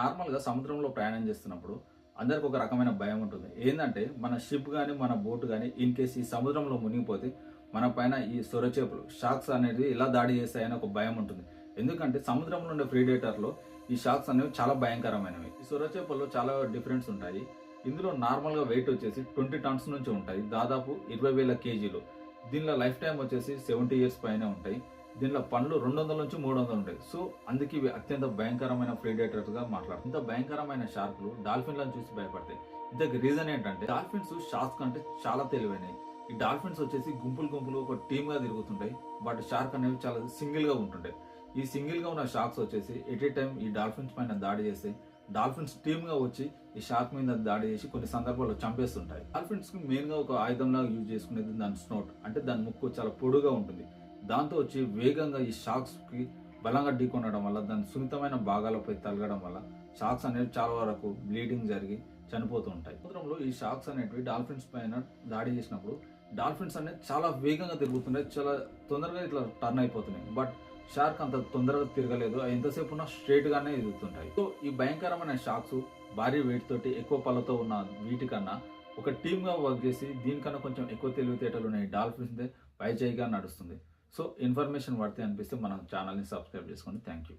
నార్మల్‌గా సముద్రంలో ప్రయాణం చేస్తున్నప్పుడు అందరికి ఒక రకమైన భయం ఉంటుంది. ఏందంటే మన షిప్ గాని, మన బోట్ గాని ఇన్ కేస్ ఈ సముద్రంలో మునిగిపోతే మన పైన ఈ సొరచేపలు, షార్క్స్ అనేటివి ఎలా దాడి చేస్తాయని ఒక భయం ఉంటుంది. ఎందుకంటే సముద్రంలో ఉండే ప్రెడేటర్‌లో ఈ షార్క్స్ అనేవి చాలా భయంకరమైనవి. ఈ సొరచేపల్లో చాలా డిఫరెన్స్ ఉంటాయి. ఇందులో నార్మల్‌గా వెయిట్ వచ్చేసి 20 టన్స్ నుంచి ఉంటాయి. దాదాపు 20,000 కేజీలు. దీనిలో లైఫ్ టైమ్ వచ్చేసి 70 ఇయర్స్ పైనే ఉంటాయి. దీనిలో పండ్లు 200 నుంచి 300 ఉంటాయి. సో అందుకే ఇవి అత్యంత భయంకరమైన ప్రెడేటర్స్‌గా మాట్లాడతారు. ఇంత భయంకరమైన షార్క్‌లు డాల్ఫిన్‌లను చూసి భయపడతాయి. ఇంతకు రీజన్ ఏంటంటే డాల్ఫిన్స్ షార్క్స్ కంటే చాలా తెలివైనవి. ఈ డాల్ఫిన్స్ వచ్చేసి గుంపులు ఒక టీమ్‌గా తిరుగుతుంటాయి. బట్ షార్క్ అనేవి చాలా సింగిల్‌గా ఉంటుంటాయి. ఈ సింగిల్‌గా ఉన్న షార్క్స్ వచ్చేసి ఎట్ ఏ టైమ్ ఈ డాల్ఫిన్స్ పైన దాడి చేస్తే డాల్ఫిన్స్ టీమ్‌గా వచ్చి ఈ షార్క్ మీద దాడి చేసి కొన్ని సందర్భాల్లో చంపేస్తుంటాయి. డాల్ఫిన్స్‌కి మెయిన్‌గా ఒక ఆయుధంలాగా యూజ్ చేసుకునేది దాని స్నోట్. అంటే దాని ముక్కు చాలా పొడుగా ఉంటుంది. దాంతో వచ్చి వేగంగా ఈ షార్క్స్‌కి బలంగా ఢీకొనడం వల్ల దాని సున్నితమైన భాగాలపై తగలడం వల్ల షార్క్స్ అనేవి చాలా వరకు బ్లీడింగ్ జరిగి చనిపోతూ ఉంటాయి. సముద్రంలో ఈ షార్క్స్ అనేటివి డాల్ఫిన్స్ పైన దాడి చేసినప్పుడు డాల్ఫిన్స్ అనేది చాలా వేగంగా తిరుగుతున్నాయి. చాలా తొందరగా ఇట్లా టర్న్ అయిపోతున్నాయి. బట్ షార్క్ అంత తొందరగా తిరగలేదు. అవి ఎంతసేపు ఉన్నా స్ట్రైట్ గానే ఎదుగుతుంటాయి. సో ఈ భయంకరమైన షార్క్స్ భారీ వెయిట్ తోటి ఎక్కువ పళ్ళతో ఉన్న వీటికన్నా ఒక టీమ్ గా వర్క్ చేసి దీనికన్నా కొంచెం ఎక్కువ తెలివితేటలు ఉన్నాయి డాల్ఫిన్స్ పై చేయిగా నడుస్తుంది. సో ఇన్ఫర్మేషన్ పడితే అనిపిస్తే మన ఛానల్ని సబ్స్క్రైబ్ చేసుకోండి. Thank you.